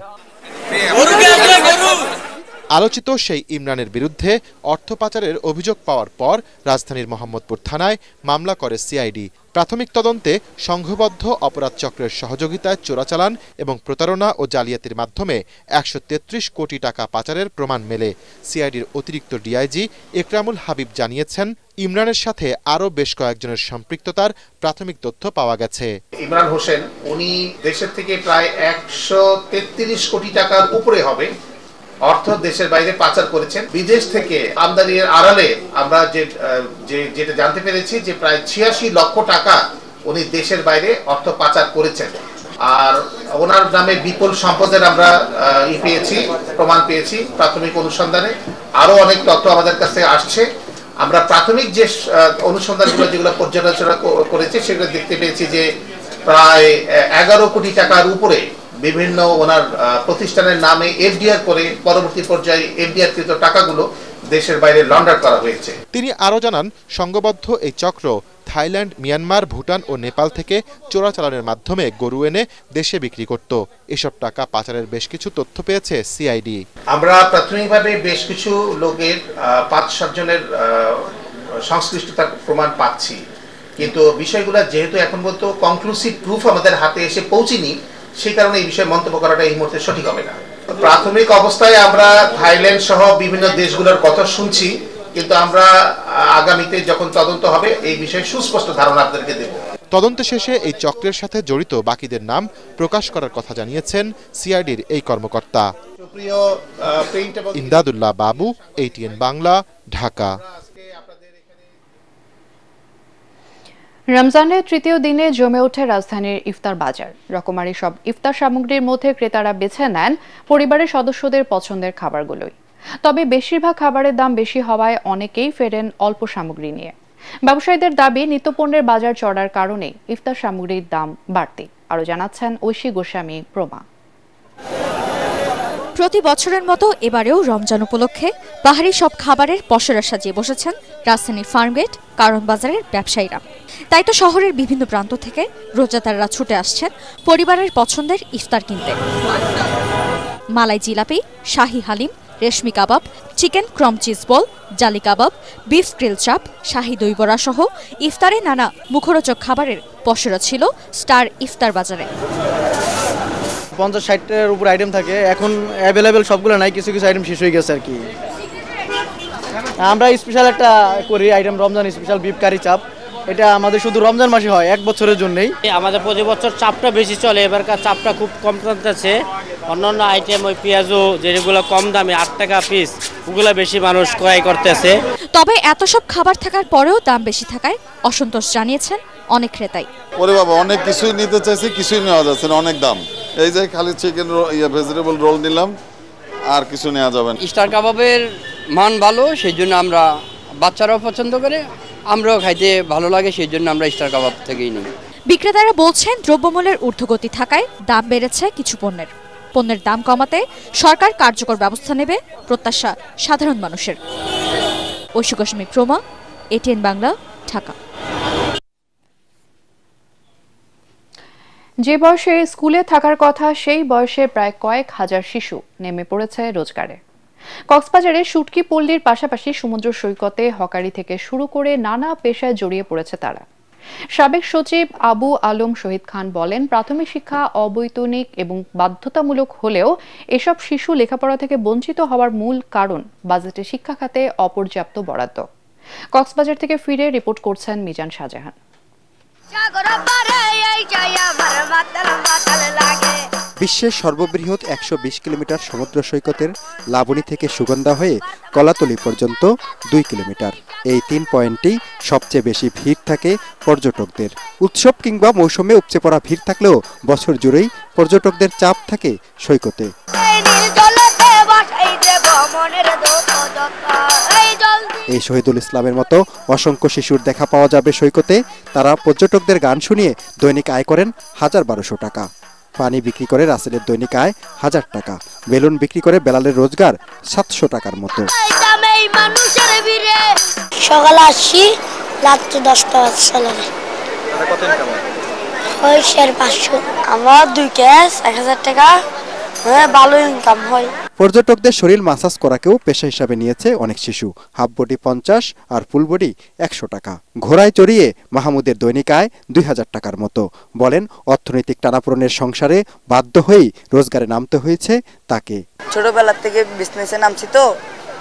আলোচিত সেই ইমরানের বিরুদ্ধে অর্থ পাচারের অভিযোগ পাওয়ার পর রাজধানীর মোহাম্মদপুর থানায় মামলা করে সিআইডি। প্রাথমিক তদন্তে সংঘবদ্ধ অপরাধ চক্রের সহযোগিতায় চোরাচালান এবং প্রতারণা ও জালিয়াতির মাধ্যমে ১৩৩ কোটি টাকা পাচারের প্রমাণ মেলে। সিআইডির অতিরিক্ত ডিআইজি একরামুল হাবিব জানিয়েছেন, ইমরানের সাথে আরও বেশ কয়েকজনের সম্পৃক্ততার প্রাথমিক তথ্য পাওয়া গেছে। ইমরান হোসেন উনি দেশের থেকে প্রায় ১৩৩ কোটি টাকার উপরে হবে অর্থ দেশের বাইরে পাচার করেছেন। বিদেশ থেকে আমদানির আড়ালে আমরা যেটা জানতে পেরেছি যে প্রায় ৮৬ লক্ষ টাকা উনি দেশের বাইরে অর্থ পাচার করেছেন। আর ওনার নামে বিপুল সম্পদের আমরা প্রমাণ পেয়েছি প্রাথমিক অনুসন্ধানে। আরো অনেক তথ্য আমাদের কাছে আসছে। আমরা প্রাথমিক যে অনুসন্ধানগুলো যেগুলো পর্যালোচনা করেছি সেগুলো দেখতে পেয়েছি যে প্রায় ১১ কোটি টাকার উপরে বিভিন্ন ওনার প্রতিষ্ঠানের নামে এফডিআর করে পরবর্তী পর্যায়ে এফডিআর কৃত টাকাগুলো দেশের বাইরে লন্ডার করা হয়েছে। তিনি আরও জানান, সংঘবদ্ধ এই চক্র থাইল্যান্ড, মিয়ানমার, ভুটান ও নেপাল থেকে চোরাচালানের মাধ্যমে গরু এনে দেশে বিক্রি করত। এসব টাকা পাচারের বেশ কিছু তথ্য পেয়েছে সিআইডি। আমরা প্রাথমিকভাবে বেশ কিছু লোকের ৫-৭ জনের সংশ্লিষ্টতার প্রমাণ পাচ্ছি, কিন্তু বিষয়গুলো যেহেতু এখন পর্যন্ত কনক্লুসিভ প্রুফ আমাদের হাতে এসে পৌঁছেনি, সেই কারণে এই বিষয়ে মন্তব্য করাটা এই মুহূর্তে সঠিক হবে না। প্রাথমিক অবস্থায় আমরা থাইল্যান্ড সহ বিভিন্ন দেশগুলোর কথা শুনছি, কিন্তু আমরা আগামীতে যখন তদন্ত হবে এই বিষয়ে সুস্পষ্ট ধারণা আপনাদেরকে দেব। তদন্ত শেষে এই চক্রের সাথে জড়িত বাকিদের নাম প্রকাশ করার কথা জানিয়েছেন সিআইডির এই কর্মকর্তা। ইমদাদুল্লাহ বাবু, ATN বাংলা, ঢাকা। রমজানের তৃতীয় দিনে জমে ওঠে রাজধানীর ইফতার বাজার। রকমারি সব ইফতার সামগ্রীর মধ্যে ক্রেতারা বেছে নেন পরিবারের সদস্যদের পছন্দের খাবারগুলোই। তবে বেশিরভাগ খাবারের দাম বেশি হওয়ায় অনেকেই ফেরেন অল্প সামগ্রী নিয়ে। ব্যবসায়ীদের দাবি, নিত্যপণ্যের বাজার চড়ার কারণে ইফতার সামগ্রীর দাম বাড়তি। আরও জানাচ্ছেন ঐশী গোস্বামী প্রমা। প্রতি বছরের মতো এবারেও রমজান উপলক্ষে বাহারি সব খাবারের পসরা সাজিয়ে বসেছেন রাজধানীর ফার্মগেট, কারণ বাজারের ব্যবসায়ীরা। তাই তো শহরের বিভিন্ন প্রান্ত থেকে রোজাদাররা ছুটে আসছেন পরিবারের পছন্দের ইফতার কিনতে। মালাই জিলাপি, শাহী হালিম, রেশমি কাবাব, চিকেন ক্রম চিজ বল, জালি কাবাব, বিফ গ্রিল চাপ, শাহী দই বড়া সহ ইফতারে নানা মুখরোচক খাবারের পসরা ছিল স্টার ইফতার বাজারে। 50-60টার উপর আইটেম থাকে, এখন অ্যাভেলেবেল সবগুলো নাই, কিছু কিছু আইটেম শেষ হয়ে গেছে আর কি। আমরা স্পেশাল একটা করি item, Ramzan special beef curry চাপ। এটা আমাদের শুধু রমজান মাসে হয়, 1 বছরের জন্যই। আমাদের প্রতি বছর চাপটা বেশি চলে, এবারকার চাপটা খুব কম চলতেছে। অন্যান্য আইটেম ওই পেঁয়াজও যেগুলো কম দামে 8 টাকা পিস, ওগুলো বেশি মানুষ ক্রয় করতেছে। তবে এত সব খাবার থাকার পরেও দাম বেশি থাকায় অসন্তোষ জানিয়েছেন অনেক ক্রেতাই। ওরে বাবা, অনেক কিছুই নিতে চাইছি, কিছুই নেওয়া যাচ্ছে না, অনেক দাম। এই যে খালি চিকেন ভেজিটেবল রোল নিলাম, আর কিছু নেওয়া যাবে না। স্টার কাবাবের মান ভালো, সেই জন্য আমরা, বাচ্চারাও পছন্দ করে, আমরাও খাইতে ভালো লাগে, সেই জন্য আমরা স্টার কাবাব থেকেই নিই। বিক্রেতারা বলছেন, দ্রব্যমূল্যের ঊর্ধ্বগতি থাকায় দাম বেড়েছে কিছু পণ্যের দাম কমাতে সরকার কার্যকর ব্যবস্থা নেবে প্রত্যাশা সাধারণ মানুষের। ঐশী গোস্বামী প্রমা, ATN বাংলা, ঢাকা। যে বয়সে স্কুলে থাকার কথা সেই বয়সে প্রায় কয়েক হাজার শিশু নেমে পড়েছে রোজগারে। কক্সবাজারে শুটকি পল্লীর পাশাপাশি সমুদ্র সৈকতে হকারি থেকে শুরু করে নানা পেশায় জড়িয়ে পড়েছে তারা। সাবেক সচিব আবু আলম শহীদ খান বলেন, প্রাথমিক শিক্ষা অবৈতনিক এবং বাধ্যতামূলক হলেও এসব শিশু লেখাপড়া থেকে বঞ্চিত হওয়ার মূল কারণ বাজেটে শিক্ষা খাতে অপর্যাপ্ত বরাদ্দ। কক্সবাজার থেকে ফিরে রিপোর্ট করছেন মিজান শাহজাহান। বিশ্বের সর্ববৃহৎ 120 কিলোমিটার সমুদ্র সৈকতের লাবণী থেকে সুগন্ধা হয়ে কলাতলি পর্যন্ত 2 কিলোমিটার। এই 3 পয়েন্টেই সবচেয়ে বেশি ভিড় থাকে পর্যটকদের। উৎসব কিংবা মৌসুমে উপচে পড়া ভিড় থাকলেও বছর জুড়েই পর্যটকদের চাপ থাকে সৈকতে। এই শহীদুল ইসলামের মতো অসংখ্য শিশুর দেখা পাওয়া যাবে সৈকতে। তারা পর্যটকদের গান শুনিয়ে দৈনিক আয় করেন 1000-1200 টাকা। পানি বিক্রি করে রাসেলের দৈনিক আয় 1000 টাকা। বেলুন বিক্রি করে বেলালের রোজগার 700 টাকার মতো। সকালে আসছি, রাত্রে 10টা বাজে। ওই 500। আমার 2 ক্যাশ 1000 টাকা, হ্যাঁ, ভালো ইনকাম হয়। পর্যটকদের শরীর মাসাজ করাকেও পেশা হিসাবে নিয়েছে অনেক শিশু। হাফ বডি 50 আর ফুল বডি 100 টাকা। ঘোড়ায় চড়িয়ে মাহমুদের দৈনিক আয় 2000 টাকার মতো। বলেন, অর্থনৈতিক টানাপোড়েনের সংসারে বাধ্য হয়েই রোজগারে নামতে হয়েছে তাকে। ছোটবেলা থেকে বিজনেসে নামছি তো,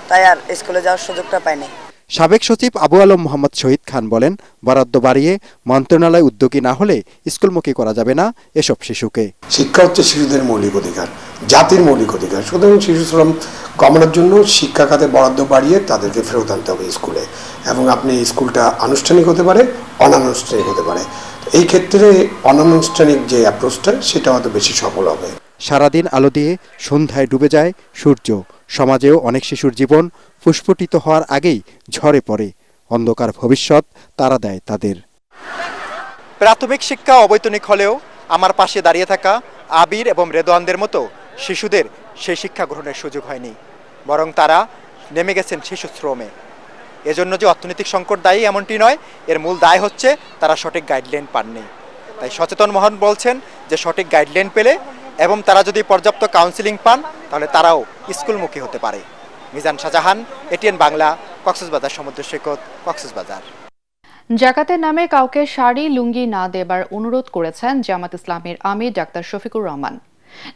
তাই আর স্কুলে যাওয়ার সুযোগটা পাইনি। সাবেক সচিব আবু আলম মোহাম্মদ শহীদ খান বলেন, বরাদ্দ বাড়িয়ে মন্ত্রণালয় উদ্যোগী না হলে স্কুলমুখী করা যাবে না এসব শিশুকে। শিক্ষা হচ্ছে শিশুদের মৌলিক অধিকার, জাতির মৌলিক অধিকার। সুতরাং শিশু শ্রম কমানোর জন্য শিক্ষা খাতে বরাদ্দ বাড়িয়ে তাদেরকে ফেরত আনতে হবে স্কুলে, এবং আপনি স্কুলটা আনুষ্ঠানিক হতে পারে, অনানুষ্ঠানিক হতে পারে। এই ক্ষেত্রে অনানুষ্ঠানিক যে অ্যাপ্রোচটা, সেটা হয়তো বেশি সফল হবে। সারাদিন আলো দিয়ে সন্ধ্যায় ডুবে যায় সূর্য। সমাজেও অনেক শিশুর জীবন ফুসফুটিত হওয়ার আগেই ঝরে পড়ে। অন্ধকার ভবিষ্যৎ তারা দেয় তাদের। প্রাথমিক শিক্ষা অবৈতনিক হলেও আমার পাশে দাঁড়িয়ে থাকা আবির এবং রেদওয়ানদের মতো শিশুদের সেই শিক্ষা গ্রহণের সুযোগ হয়নি, বরং তারা নেমে গেছেন শিশু শ্রমে। এজন্য যে অর্থনৈতিক সংকট দায়ী এমনটি নয়, এর মূল দায় হচ্ছে তারা সঠিক গাইডলাইন পাননি। তাই সচেতন মহল বলছেন যে সঠিক গাইডলাইন পেলে এবং তারা যদি পর্যাপ্ত কাউন্সিলিং পান, তাহলে তারাও স্কুলমুখী হতে পারে। মিজান শাহজাহান, এটিএন বাংলা, কক্সবাজার সমুদ্র সৈকত, কক্সবাজার। জাকাতের নামে কাউকে শাড়ি লুঙ্গি না দেবার অনুরোধ করেছেন জামাত ইসলামীর আমির doctor Shafiqur Rahman.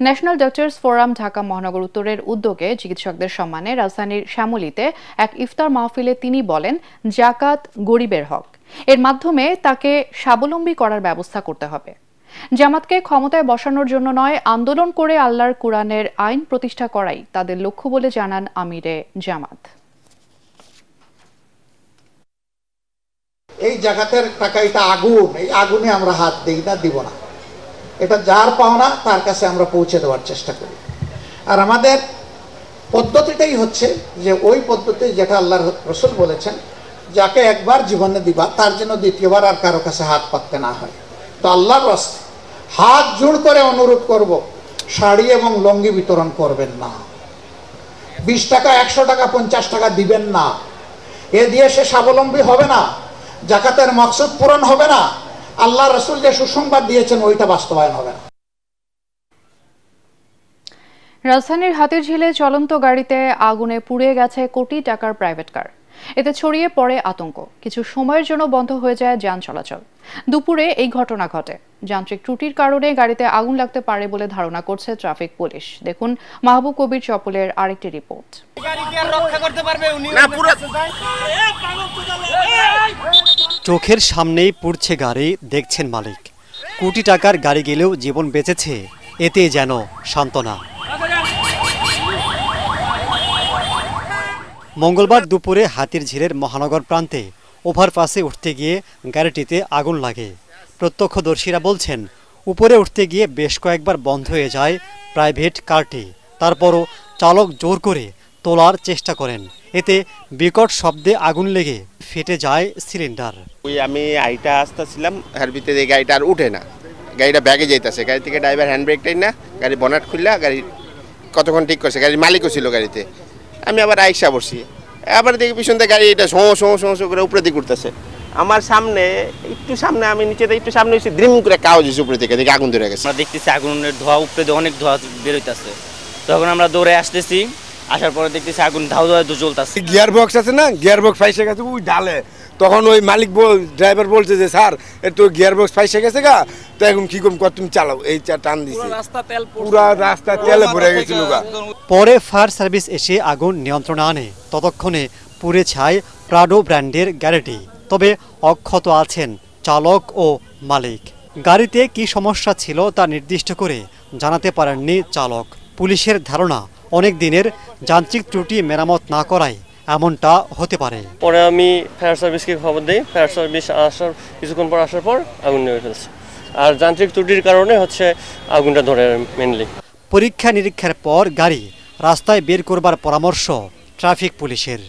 National doctors forum Dhaka মহানগর উত্তরের উদ্যোগে চিকিৎসকদের সম্মানে রাজধানীর শ্যামলীতে এক ইফতার মাহফিলে তিনি বলেন, জাকাত গরিবের হক, এর মাধ্যমে তাকে স্বাবলম্বী করার ব্যবস্থা করতে হবে। জামাতকে ক্ষমতায় বসানোর জন্য নয়, আন্দোলন করে আল্লাহর কুরআনের আইন প্রতিষ্ঠা করাই তাদের লক্ষ্য বলে জানান আমিরে জামাত। এই জাকাতের টাকা এটা আগুন, এই আগুনে আমরা হাত দেই না, দিব না। এটা যার পাওনা তার কাছে আমরা পৌঁছে দেওয়ার চেষ্টা করি। আর আমাদের পদ্ধতিটাই হচ্ছে যে ওই পদ্ধতি যেটা আল্লাহর রাসূল বলেছেন, যাকে একবার জীবনে দিবা তার জন্য দ্বিতীয়বার আর কারো কাছে হাত পাততে না হয়। তো আল্লাহর রাস্তায় হাত জোড় করে অনুরোধ করব, শাড়ি এবং লুঙ্গি বিতরণ করবেন না। 20 টাকা, 100 টাকা, 50 টাকা দিবেন না। এ দিয়ে সে স্বাবলম্বী হবে না, জাকাতের মকসদ পূরণ হবে না, আল্লাহ রাসূল যে সুসংবাদ দিয়েছেন ওইটা বাস্তবায়ন হবে না। রাজধানীর হাতিরঝিলে চলন্ত গাড়িতে আগুনে পুড়ে গেছে কোটি টাকার প্রাইভেট কার। এতে ছড়িয়ে পড়ে আতঙ্ক। কিছু সময়ের জন্য বন্ধ হয়ে যায় যান চলাচল। দুপুরে এই ঘটনা ঘটে। যান্ত্রিক ত্রুটির কারণে গাড়িতে আগুন লাগতে পারে বলে ধারণা করছে ট্রাফিক পুলিশ। দেখুন মাহবুব কবির চপলের আরেকটি রিপোর্ট। চোখের সামনেই পুড়ছে গাড়ি, দেখছেন মালিক। কোটি টাকার গাড়ি গেলেও জীবন বেঁচেছে, এতে যেন সান্ত্বনা। মঙ্গলবার দুপুরে হাতিরঝিলের মহানগর প্রান্তে ওভারপাসে উঠতে গিয়ে গাড়িটিতে আগুন লাগে। প্রত্যক্ষদর্শীরা বলছেন, উপরে উঠতে গিয়ে বেশ কয়েকবার বন্ধ হয়ে যায় প্রাইভেট কারটি। তারপরও চালক জোর করে তোলার চেষ্টা করেন। এতে বিকট শব্দে আগুন লেগে ফেটে যায় সিলিন্ডার। আমি আইটা আসতেছিলাম, এর ভিতরে গাড়িটা আর উঠে না, গাড়িটা ব্যাগে যাইতেছে। গাড়ি থেকে ড্রাইভার হ্যান্ড ব্রেকটাই না, গাড়ি বনেট খুললা, গাড়ি কতক্ষণ ঠিক করছে, গাড়ির মালিকও ছিল গাড়িতে। আমি আবার আইসা বসছি, আবার দেখি পিছন থেকে গাড়ি এটা শোঁ শোঁ শোঁ শোঁ করে উপরে দিকে উঠতেছে। আমার সামনে একটু সামনে, আমি নিচে একটু সামনে হয়েছি, দ্রিম করে কাগজ হয়েছে উপরে থেকে, দেখি আগুন ধরে গেছে। আমরা দেখতেছি আগুনের ধোঁয়া, উপরে অনেক ধোঁয়া বেরোইতেছে। তখন আমরা দৌড়ে আসতেছি, আসার পরে দেখতেছি আগুন ধাউ ধাউ জ্বলতেছে। গিয়ার বক্স আছে না, গিয়ার বক্স ফাইসে গেছে ওই ডালে। তখন ওই মালিক ড্রাইভার বলছে যে স্যার একটু গিয়ার বক্স ফাইসে গেছে গা, তো এখন কি করুন, তুমি চালাও। এই টান দিছে, পুরো রাস্তা তেলে ভরে গেছিল গা। পরে ফায়ার সার্ভিস এসে আগুন নিয়ন্ত্রণে আনে। ততক্ষণে পুড়ে ছাই প্রাডো ব্র্যান্ডের গাড়িটি। তবে অক্ষত আছেন চালক ও মালিক। গাড়িতে কি সমস্যা ছিল তা নির্দিষ্ট করে জানাতে পারেননি চালক। পুলিশের ধারণা, অনেক দিনের যান্ত্রিক ত্রুটি মেরামত না করায় এমনটা হতে পারে। পরে আমি ফায়ার সার্ভিসকে খবর দিই। ফায়ার সার্ভিস আসার কিছুক্ষণ পর আসার পর আগুন নিয়ে ফেলছে। আর যান্ত্রিক ত্রুটির কারণে হচ্ছে আগুনটা ধরে মেনলি। পরীক্ষা নিরীক্ষার পর গাড়ি রাস্তায় বের করবার পরামর্শ ট্রাফিক পুলিশের।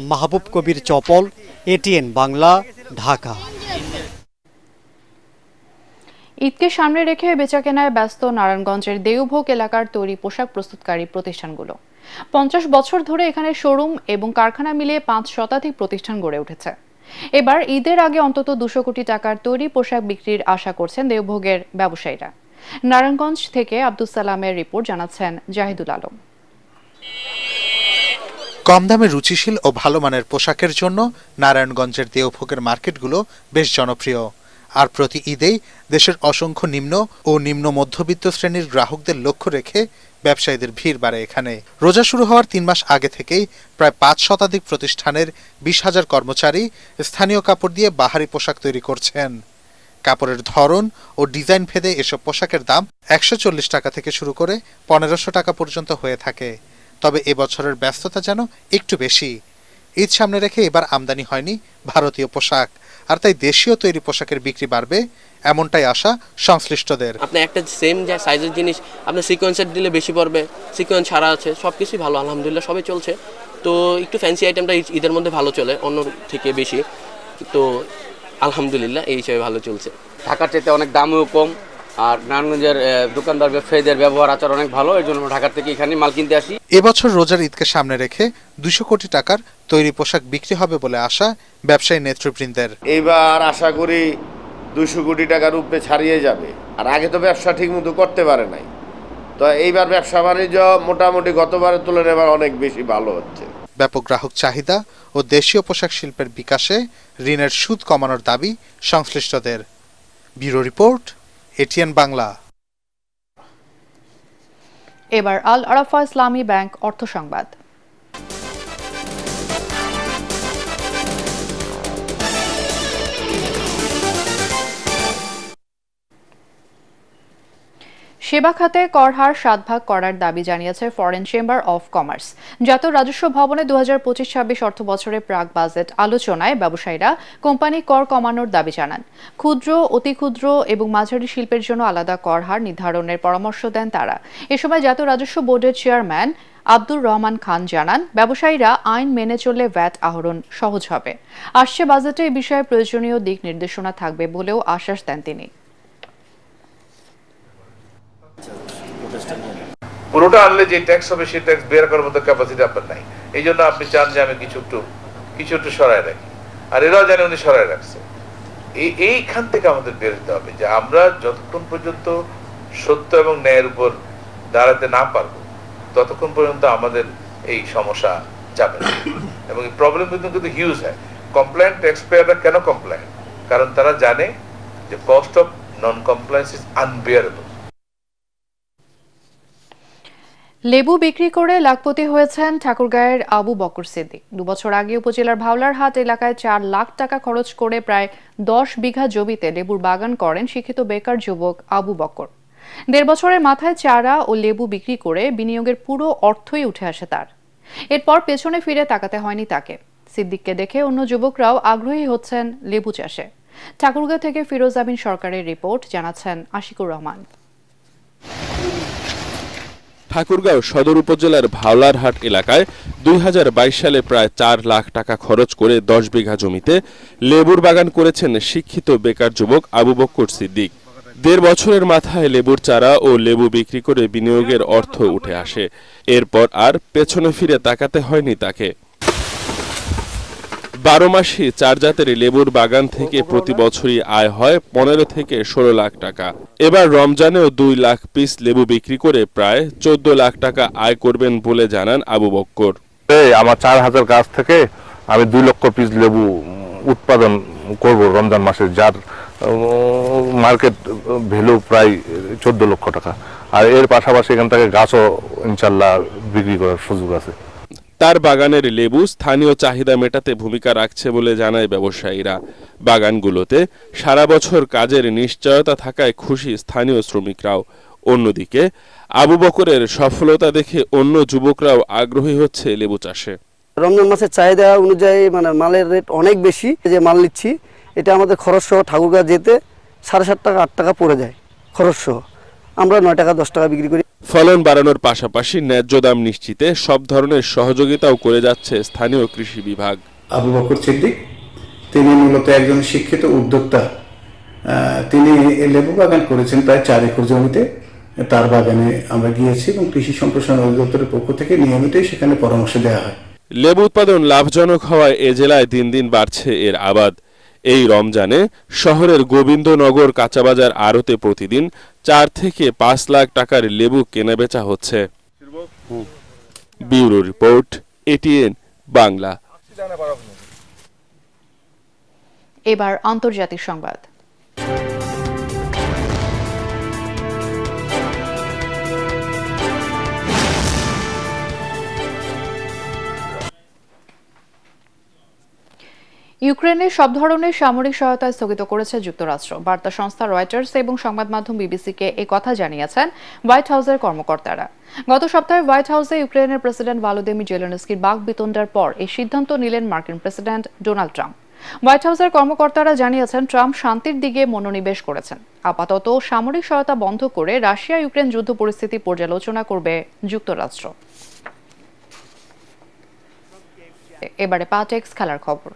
মাহবুব কবির চপল, এটিএন বাংলা, ঢাকা। ঈদকে সামনে রেখে বেচাকেনায় ব্যস্ত নারায়ণগঞ্জের দেওভোগ এলাকার তৈরি পোশাক প্রস্তুতকারী প্রতিষ্ঠানগুলো। 50 বছর ধরে এখানে শোরুম এবং কারখানা মিলিয়ে 5 শতাধিক প্রতিষ্ঠান গড়ে উঠেছে। এবার ঈদের আগে অন্তত 200 কোটি টাকার তৈরি পোশাক বিক্রির আশা করছেন দেওভোগের ব্যবসায়ীরা। নারায়ণগঞ্জ থেকে আব্দুল সালামের রিপোর্ট, জানাচ্ছেন জাহিদুল আলম। কম দামে রুচিশীল ও ভালো মানের পোশাকের জন্য নারায়ণগঞ্জের দেওভোগের মার্কেটগুলো বেশ জনপ্রিয়। আর প্রতি ঈদেই দেশের অসংখ্য নিম্ন ও নিম্ন মধ্যবিত্ত শ্রেণীর গ্রাহকদের লক্ষ্য রেখে ব্যবসায়ীদের ভিড় বাড়ে এখানে। রোজা শুরু হওয়ার 3 মাস আগে থেকেই প্রায় 5 শতাধিক প্রতিষ্ঠানের 20,000 কর্মচারী স্থানীয় কাপড় দিয়ে বাহারি পোশাক তৈরি করছেন। কাপড়ের ধরন ও ডিজাইন ভেদে এসব পোশাকের দাম 140 টাকা থেকে শুরু করে 1500 টাকা পর্যন্ত হয়ে থাকে। তবে এবছরের ব্যস্ততা যেন একটু বেশি। ঈদ সামনে রেখে এবার আমদানি হয়নি ভারতীয় পোশাক, আর তাই দেশীয় তৈরি পোশাকের বিক্রি বাড়বে এমনটাই আশা সংশ্লিষ্টদের। আপনি একটা সেম যে সাইজের জিনিস আপনি সিকোয়েন্সের দিলে বেশি পড়বে, সিকোয়েন্স ছাড়া আছে, সবকিছুই ভালো আলহামদুলিল্লাহ, সবই চলছে। তো একটু ফ্যান্সি আইটেমটা ঈদের মধ্যে ভালো চলে অন্য থেকে বেশি, তো আলহামদুলিল্লাহ এই হিসাবে ভালো চলছে। ঢাকার চাইতে অনেক দামও কম, আর নারায়ণগঞ্জের দোকানদার ব্যবসায়ীদের ব্যবহার আচার অনেক ভালো, এই জন্য ঢাকার থেকে এখানে মাল কিনতে আসি। এবছর রোজার ঈদকে সামনে রেখে 200 কোটি টাকার তৈরি পোশাক বিক্রি হবে বলে আশা ব্যবসায়ী নেতৃবৃন্দের। এইবার আশা করি 200 কোটি টাকার উপরে ছাড়িয়ে যাবে। আর আগে তো ব্যবসা ঠিক মতো করতে পারে নাই, তো এইবার ব্যবসা বাণিজ্য মোটামুটি গতবারের তুলনায় এবার অনেক বেশি ভালো হচ্ছে। ব্যাপক গ্রাহক চাহিদা ও দেশীয় পোশাক শিল্পের বিকাশে ঋণের সুদ কমানোর দাবি সংশ্লিষ্টদের। Bureau report, ATN Bangla. এবার আল আরাফা ইসলামী ব্যাংক অর্থ সংবাদ। সেবা খাতে কর হার 7 ভাগ করার দাবি জানিয়েছে ফরেন চেম্বার অফ কমার্স। জাতীয় রাজস্ব ভবনে 2025-26 অর্থ বছরের প্রাক বাজেট আলোচনায় ব্যবসায়ীরা কোম্পানি কর কমানোর দাবি জানান। ক্ষুদ্র, অতি ক্ষুদ্র এবং মাঝারি শিল্পের জন্য আলাদা কর হার নির্ধারণের পরামর্শ দেন তারা। এ সময় জাতীয় রাজস্ব বোর্ডের চেয়ারম্যান আব্দুর রহমান খান জানান, ব্যবসায়ীরা আইন মেনে চললে ভ্যাট আহরণ সহজ হবে। আসছে বাজেটে এ বিষয়ে প্রয়োজনীয় দিক নির্দেশনা থাকবে বলেও আশ্বাস দেন তিনি। পুরোটা আনলে যে ট্যাক্স হবে সেই ট্যাক্স বের করার মতো ক্যাপাসিটি আপনার নাই, এই জন্য আপনি চান যে আমি কিছু একটু সরায় রাখি, আর এরাও জানে উনি সরায় রাখছে। এইখান থেকে আমাদের বের হতে হবে যে আমরা যতক্ষণ পর্যন্ত সত্য এবং ন্যায়ের উপর দাঁড়াতে না পারবো ততক্ষণ পর্যন্ত আমাদের এই সমস্যা যাবে না। এবং এই প্রবলেম কিন্তু হিউজ হয়। কমপ্লায়েন্ট ট্যাক্স পেয়াররা কেন কমপ্লায়েন্ট? কারণ তারা জানে যে cost of non compliance is unbearable. লেবু বিক্রি করে লাখপতি হয়েছেন ঠাকুরগাঁয়ের আবু বকর সিদ্দিক। 2 বছর আগে উপজেলার ভাওলারহাট এলাকায় 4 লাখ টাকা খরচ করে প্রায় 10 বিঘা জমিতে লেবুর বাগান করেন শিক্ষিত বেকার যুবক আবু বকর। 1.5 বছরের মাথায় চারা ও লেবু বিক্রি করে বিনিয়োগের পুরো অর্থই উঠে আসে তার। এরপর পেছনে ফিরে তাকাতে হয়নি তাকে। সিদ্দিককে দেখে অন্য যুবকরাও আগ্রহী হচ্ছেন লেবু চাষে। ঠাকুরগাঁ থেকে ফিরোজ আমিন সরকারের রিপোর্ট, জানাচ্ছেন আশিকুর রহমান। ঠাকুরগাঁও সদর উপজেলার ভাওলারহাট এলাকায় 2022 সালে প্রায় 4 লাখ টাকা খরচ করে 10 বিঘা জমিতে লেবুর বাগান করেছেন শিক্ষিত বেকার যুবক আবু বকর সিদ্দিক। 1.5 বছরের মাথায় লেবুর চারা ও লেবু বিক্রি করে বিনিয়োগের অর্থ উঠে আসে। এরপর আর পেছনে ফিরে তাকাতে হয়নি তাকে। 12 মাসে 4 জাতের লেবুর বাগান থেকে প্রতি বছরই আয় হয় 15 থেকে 16 লাখ টাকা। এবার রমজানেও 2 লাখ পিস লেবু বিক্রি করে প্রায় 14 লাখ টাকা আয় করবেন বলে জানান আবু বক্কর। আমার 4000 গাছ থেকে আমি 2 লক্ষ পিস লেবু উৎপাদন করব রমজান মাসে, যার মার্কেট ভ্যালু প্রায় 14 লক্ষ টাকা। আর এর পাশাপাশি এখান থেকে গাছও ইনশাল্লাহ বিক্রি করার সুযোগ আছে। তার বাগানের লেবু স্থানীয় চাহিদা মেটাতে ভূমিকা রাখছে বলে জানায় ব্যবসায়ীরা। বাগানগুলোতে সারা বছর কাজের নিশ্চয়তা থাকায় খুশি স্থানীয় শ্রমিকরাও। অন্যদিকে আবু বকরের সফলতা দেখে অন্য যুবকরাও আগ্রহী হচ্ছে লেবু চাষে। রমজান মাসের চাহিদা অনুযায়ী মালের রেট অনেক বেশি। যে মাল নিচ্ছি এটা আমাদের খরচ সহ ঠাকুরগাঁ যেতে 7.5 টাকা 8 টাকা পড়ে যায় খরচ সহ। আমরা 9 টাকা 10 টাকা বিক্রি করি। ফলন বাড়ানোর পাশাপাশি ন্যায্য দাম নিশ্চিতে সব ধরনের সহযোগিতাও করে যাচ্ছে স্থানীয় কৃষি বিভাগ। আবু বকর সিদ্দিক তিনি মূলত একজন শিক্ষিত উদ্যোক্তা। তিনি লেবু বাগান করেছেন প্রায় 4 একর জমিতে। তার বাগানে আমরা গিয়েছি এবং কৃষি সম্প্রসারণ অধিদপ্তরের পক্ষ থেকে নিয়মিতই সেখানে পরামর্শ দেওয়া হয়। লেবু উৎপাদন লাভজনক হওয়ায় এ জেলায় দিন দিন বাড়ছে এর আবাদ। এই রমজানে শহরের গোবিন্দনগর কাঁচাবাজার আড়তে প্রতিদিন 4 থেকে 5 লাখ টাকার লেবু কেনাবেচা হচ্ছে। Bureau report, ATN Bangla. এবার আন্তর্জাতিক সংবাদ। ইউক্রেনে সব ধরনের সামরিক সহায়তা স্থগিত করেছে যুক্তরাষ্ট্র। বার্তা সংস্থা রয়টার্স এবং সংবাদ মাধ্যম বিবিসিকে এই কথা জানিয়েছেন হোয়াইট হাউসের কর্মকর্তারা। গত সপ্তাহে হোয়াইট হাউসে ইউক্রেনের প্রেসিডেন্ট ভলোদিমির জেলেনস্কির বাকবিতণ্ডার পর এই সিদ্ধান্ত নিলেন মার্কিন প্রেসিডেন্ট ডোনাল্ড ট্রাম্প। হোয়াইট হাউসের কর্মকর্তারা জানিয়েছেন ট্রাম্প শান্তির দিকে মনোনিবেশ করেছেন। আপাতত সামরিক সহায়তা বন্ধ করে রাশিয়া ইউক্রেন যুদ্ধ পরিস্থিতি পর্যালোচনা করবে যুক্তরাষ্ট্র। এবারে পাটেক্স খেলার খবর।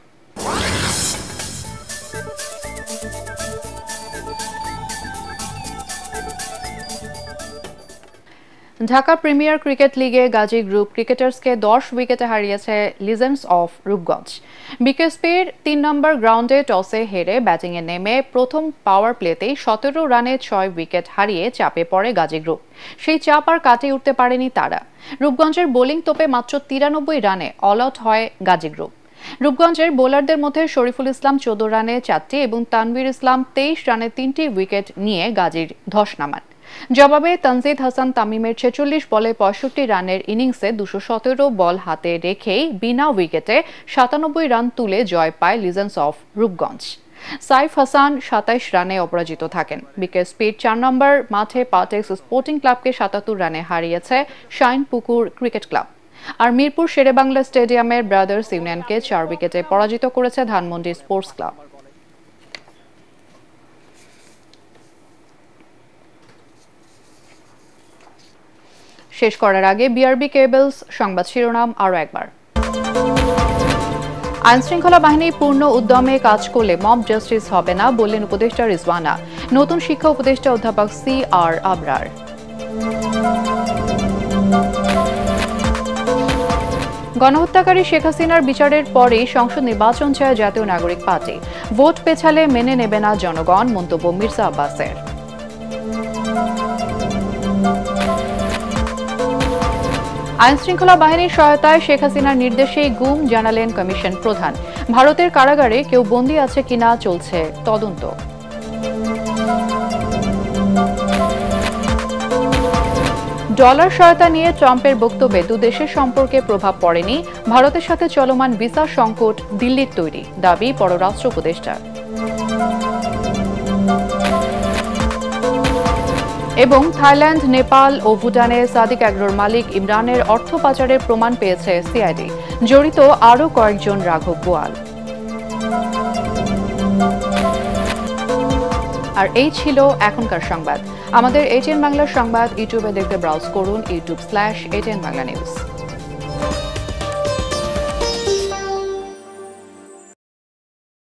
ঢাকা প্রিমিয়ার ক্রিকেট লিগে গাজী গ্রুপ ক্রিকেটার্সকে 10 উইকেটে হারিয়েছে লিজেন্ডস অফ রূপগঞ্জ। বিকেএসপির 3 নম্বর গ্রাউন্ডে টসে হেরে ব্যাটিংয়ে নেমে প্রথম পাওয়ার প্লেতেই 17 রানে 6 উইকেট হারিয়ে চাপে পড়ে গাজী গ্রুপ। সেই চাপ আর কাটিয়ে উঠতে পারেনি তারা। রূপগঞ্জের বোলিং তোপে মাত্র 93 রানে অল আউট হয় গাজী গ্রুপ। রূপগঞ্জের বোলারদের মধ্যে শরীফুল ইসলাম 14 রানে 4টি এবং তানভীর ইসলাম 23 রানে 3টি উইকেট নিয়ে গাজীর ধস নামান। জবাবে তানজিদ হাসান তামিমের 46 বলে 65 রানের ইনিংসে 217 বল হাতে রেখেই বিনা উইকেটে 97 রান তুলে জয় পায় লিজেন্ডস অফ রূপগঞ্জ। সাইফ হাসান 27 রানে অপরাজিত থাকেন। বিকেএসপির 4 নম্বর মাঠে পাটেক্স স্পোর্টিং ক্লাবকে 77 রানে হারিয়েছে শাইনপুকুর ক্রিকেট ক্লাব। আর মিরপুর শেরেবাংলা স্টেডিয়ামের ব্রাদার্স ইউনিয়নকে 4 উইকেটে পরাজিত করেছে ধানমন্ডি স্পোর্টস ক্লাব। শেষ করার আগে বিআরবি কেবলস সংবাদ শিরোনাম আরও একবার। আইনশৃঙ্খলা বাহিনী পূর্ণ উদ্যমে কাজ করলে মব জাস্টিস হবে না বললেন উপদেষ্টা রিজওয়ানা। নতুন শিক্ষা উপদেষ্টা অধ্যাপক CR আবরার। গণহত্যাকারী শেখ হাসিনার বিচারের পরেই সংসদ নির্বাচন চায় জাতীয় নাগরিক পার্টি। ভোট পেছালে মেনে নেবে না জনগণ, মন্তব্য মির্জা আব্বাসের। আইনশৃঙ্খলা বাহিনীর সহায়তায় শেখ হাসিনার নির্দেশেই গুম জানালেন কমিশন প্রধান। ভারতের কারাগারে কেউ বন্দী আছে কিনা চলছে তদন্ত। ডলার সহায়তা নিয়ে ট্রাম্পের বক্তব্যে দুদেশের সম্পর্কে প্রভাব পড়েনি। ভারতের সাথে চলমান ভিসা সংকট দিল্লির তৈরি, দাবি পররাষ্ট্র উপদেষ্টার। এবং থাইল্যান্ড, নেপাল ও ভুটানে সাদিক অ্যাগ্রোর মালিক ইমরানের অর্থ পাচারের প্রমাণ পেয়েছে সিআইডি। জড়িত আরও কয়েকজন রাঘব বোয়াল। আর এই ছিল এখনকার সংবাদ। আমাদের এটিএন বাংলা সংবাদ ইউটিউবে দেখতে ব্রাউজ করুন youtube/ATN Bangla News।